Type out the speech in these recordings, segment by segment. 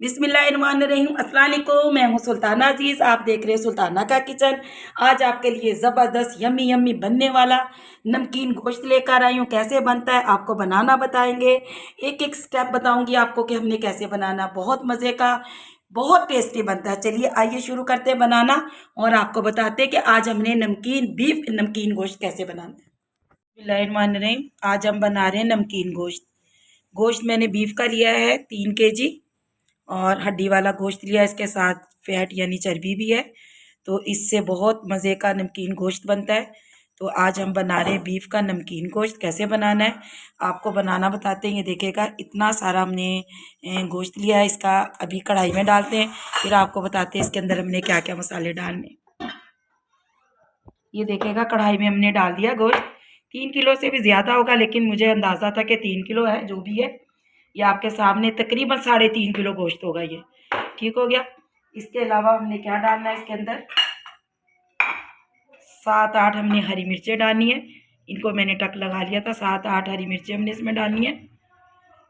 बिस्मिल्लाहिर्रहमानिर्रहीम। अस्सलाम वालेकुम। मैं हूँ सुल्ताना अजीज़, आप देख रहे हैं सुल्ताना का किचन। आज आपके लिए ज़बरदस्त यम्मी यम्मी बनने वाला नमकीन गोश्त लेकर आई हूँ। कैसे बनता है आपको बनाना बताएंगे, एक एक स्टेप बताऊंगी आपको कि हमने कैसे बनाना। बहुत मज़े का, बहुत टेस्टी बनता है। चलिए आइए शुरू करते हैं बनाना और आपको बताते हैं कि आज हमने नमकीन बीफ नमकीन गोश्त कैसे बनाना है। बिस्मिल्लाहिर्रहमानिर्रहीम। आज हम बना रहे हैं नमकीन गोश्त। गोश्त मैंने बीफ का लिया है 3 kg और हड्डी वाला गोश्त लिया, इसके साथ फैट यानी चर्बी भी है, तो इससे बहुत मज़े का नमकीन गोश्त बनता है। तो आज हम बना रहे हैं बीफ का नमकीन गोश्त। कैसे बनाना है आपको बनाना बताते हैं। ये देखिएगा इतना सारा हमने गोश्त लिया है। इसका अभी कढ़ाई में डालते हैं, फिर आपको बताते हैं इसके अंदर हमने क्या क्या मसाले डालने। ये देखिएगा कढ़ाई में हमने डाल दिया गोश्त। 3 किलो से भी ज़्यादा होगा, लेकिन मुझे अंदाज़ा था कि 3 किलो है। जो भी है ये आपके सामने तकरीबन 3.5 किलो गोश्त होगा ये। ठीक हो गया। इसके अलावा हमने क्या डालना है इसके अंदर, 7-8 हमने हरी मिर्चें डालनी है। इनको मैंने टक लगा लिया था। 7-8 हरी मिर्चें हमने इसमें डालनी है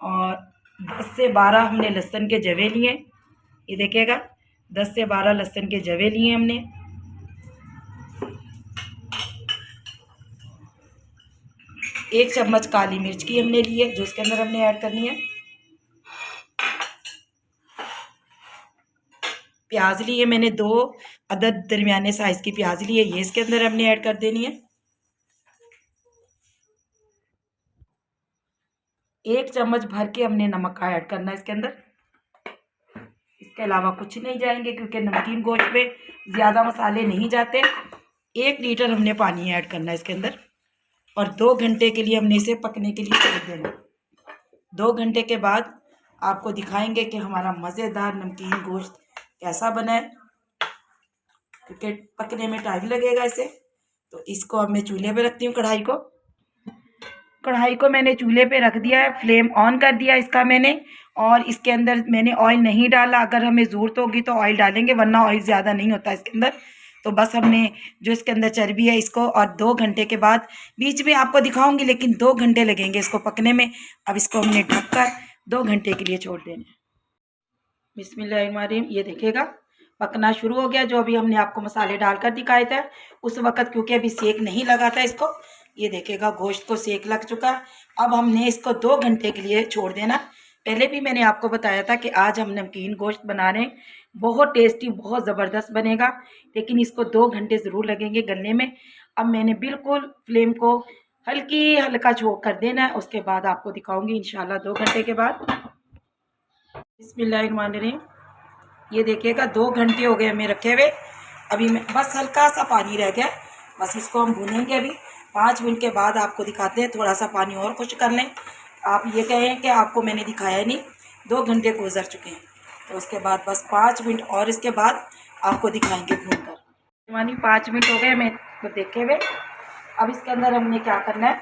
और 10 से 12 हमने लहसुन के जवे लिए। ये देखिएगा 10 से 12 लहसुन के जवे लिए हमने। 1 चम्मच काली मिर्च की हमने ली है, जो इसके अंदर हमने ऐड करनी है। प्याज ली है मैंने 2 अदद दरमियाने साइज की प्याज ली है, ये इसके अंदर हमने ऐड कर देनी है। 1 चम्मच भर के हमने नमक का ऐड करना है इसके अंदर। इसके अलावा कुछ नहीं जाएंगे क्योंकि नमकीन गोश्त पे ज़्यादा मसाले नहीं जाते। 1 लीटर हमने पानी ऐड करना है इसके अंदर और 2 घंटे के लिए हमने इसे पकने के लिए छोड़ देना। 2 घंटे के बाद आपको दिखाएंगे कि हमारा मज़ेदार नमकीन गोश्त कैसा बना है, क्योंकि पकने में टाइम लगेगा इसे। तो इसको अब मैं चूल्हे पे रखती हूँ। कढ़ाई को मैंने चूल्हे पे रख दिया है, फ्लेम ऑन कर दिया इसका मैंने, और इसके अंदर मैंने ऑयल नहीं डाला। अगर हमें ज़रूरत होगी तो ऑयल डालेंगे, वरना ऑयल ज़्यादा नहीं होता इसके अंदर। तो बस हमने जो इसके अंदर चर्बी है इसको, और 2 घंटे के बाद बीच में आपको दिखाऊंगी, लेकिन 2 घंटे लगेंगे इसको पकने में। अब इसको हमने ढककर 2 घंटे के लिए छोड़ देना। बिस्मिल्लाहिर्रहमानिर्रहीम। ये देखिएगा पकना शुरू हो गया। जो अभी हमने आपको मसाले डालकर दिखाए थे उस वक़्त, क्योंकि अभी सेक नहीं लगा था इसको। ये देखिएगा गोश्त को सेक लग चुका। अब हमने इसको 2 घंटे के लिए छोड़ देना। पहले भी मैंने आपको बताया था कि आज हम नमकीन गोश्त बना रहे हैं। बहुत टेस्टी, बहुत ज़बरदस्त बनेगा, लेकिन इसको 2 घंटे ज़रूर लगेंगे गलने में। अब मैंने बिल्कुल फ्लेम को हल्का छोक कर देना है। उसके बाद आपको दिखाऊंगी इंशाल्लाह 2 घंटे के बाद। बिस्मिल्लाहिर्रहमानिर्रहीम। ये देखिएगा 2 घंटे हो गए हमें रखे हुए। अभी मैं बस हल्का सा पानी रह गया, बस इसको हम भूनेंगे अभी। 5 मिनट के बाद आपको दिखाते हैं। थोड़ा सा पानी और खुश कर लें। आप ये कहें कि आपको मैंने दिखाया नहीं, 2 घंटे गुजर चुके हैं। तो उसके बाद बस 5 मिनट और इसके बाद आपको दिखाएंगे भून कर। मानी 5 मिनट हो गए हमें तो देखे हुए। अब इसके अंदर हमने क्या करना है,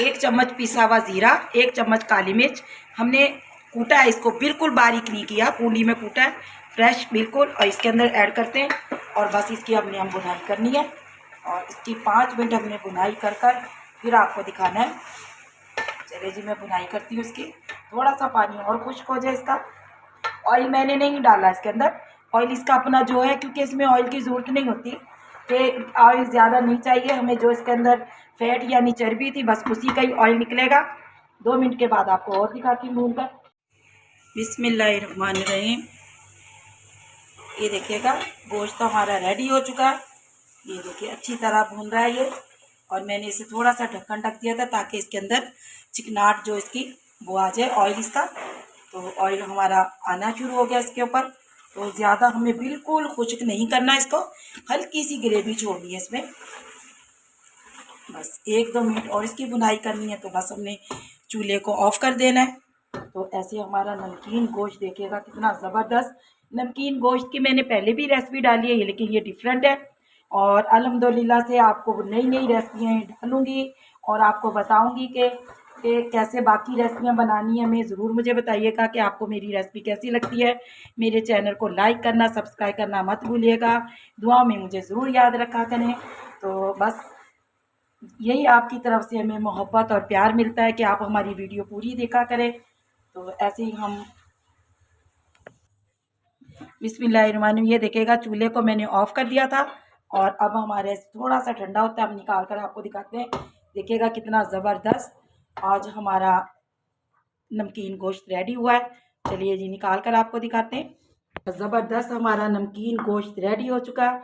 1 चम्मच पिसा हुआ ज़ीरा, 1 चम्मच काली मिर्च हमने कूटा है। इसको बिल्कुल बारीक नहीं किया, कूंडी में कूटा है, फ्रेश बिल्कुल। और इसके अंदर ऐड करते हैं और बस इसकी हमने बुनाई करनी है। और इसकी 5 मिनट हमने बुनाई कर फिर आपको दिखाना है। चलिए जी, मैं बुनाई करती हूँ इसकी। थोड़ा सा पानी और खुश्क हो जाए इसका। ऑयल मैंने नहीं डाला इसके अंदर, ऑयल इसका अपना जो है, क्योंकि इसमें ऑयल की ज़रूरत नहीं होती कि ऑयल ज़्यादा नहीं चाहिए हमें। जो इसके अंदर फैट यानी चर्बी थी, बस उसी का ही ऑयल निकलेगा। 2 मिनट के बाद आपको और दिखाती हूँ भून कर। बिस्मिल्लाहिर्रहमानिर्रहीम। ये देखिएगा गोश्त हमारा रेडी हो चुका है। ये देखिए अच्छी तरह भून रहा है ये। और मैंने इसे थोड़ा सा ढक्कन ढक दिया था ताकि इसके अंदर चिकनाहट जो इसकी वो आ जाए, ऑयल इसका। तो ऑयल हमारा आना शुरू हो गया इसके ऊपर। तो ज़्यादा हमें बिल्कुल खुश्क नहीं करना इसको, हल्की सी ग्रेवी छोड़नी है इसमें। बस 1-2 मिनट और इसकी बुनाई करनी है, तो बस हमने चूल्हे को ऑफ़ कर देना है। तो ऐसे हमारा नमकीन गोश्त देखिएगा कितना ज़बरदस्त। नमकीन गोश्त की मैंने पहले भी रेसिपी डाली है, लेकिन ये डिफरेंट है। और अल्हम्दुलिल्लाह से आपको नई नई रेसिपियाँ डालूँगी और आपको बताऊँगी कि कैसे बाकी रेसिपियाँ बनानी है। हमें ज़रूर मुझे बताइएगा कि आपको मेरी रेसिपी कैसी लगती है। मेरे चैनल को लाइक करना, सब्सक्राइब करना मत भूलिएगा। दुआ में मुझे ज़रूर याद रखा करें। तो बस यही आपकी तरफ से हमें मोहब्बत और प्यार मिलता है कि आप हमारी वीडियो पूरी देखा करें। तो ऐसे ही हम बिस्मिल्लाहिर्रहमानिर्रहीम। ये देखिएगा चूल्हे को मैंने ऑफ़ कर दिया था और अब हमारे थोड़ा सा ठंडा होता है, हम निकाल कर आपको दिखाते हैं। देखिएगा कितना ज़बरदस्त आज हमारा नमकीन गोश्त रेडी हुआ है। चलिए जी निकाल कर आपको दिखाते हैं। ज़बरदस्त हमारा नमकीन गोश्त रेडी हो चुका है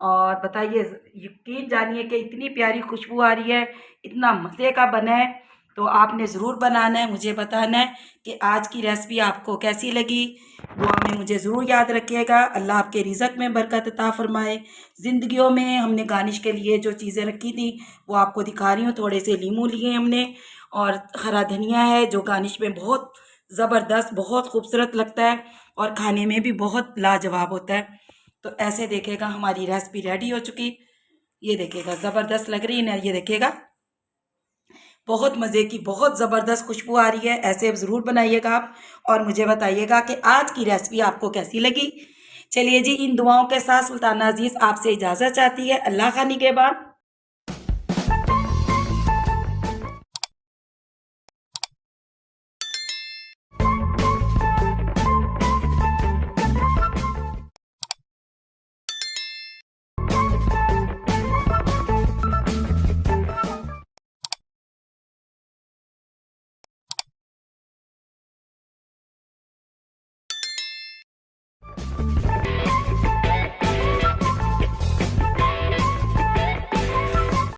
और बताइए, यकीन जानिए कि इतनी प्यारी खुशबू आ रही है, इतना मज़े का बना है। तो आपने ज़रूर बनाना है, मुझे बताना है कि आज की रेसिपी आपको कैसी लगी। दुआ में मुझे ज़रूर याद रखिएगा। अल्लाह आपके रिज़्क़ में बरकत अता फ़रमाए। ज़िंदगियों में हमने गार्निश के लिए जो चीज़ें रखी थी वो आपको दिखा रही हूँ। थोड़े से लीमू लिए हमने और हरा धनिया है जो गार्निश में बहुत ज़बरदस्त, बहुत खूबसूरत लगता है और खाने में भी बहुत लाजवाब होता है। तो ऐसे देखेगा हमारी रेसिपी रेडी हो चुकी। ये देखिएगा ज़बरदस्त लग रही है ना, ये देखिएगा बहुत मज़े की, बहुत ज़बरदस्त खुशबू आ रही है। ऐसे ज़रूर बनाइएगा आप और मुझे बताइएगा कि आज की रेसिपी आपको कैसी लगी। चलिए जी, इन दुआओं के साथ सुल्ताना अज़ीज़ आपसे इजाज़त चाहती है। अल्लाह का निगहबान।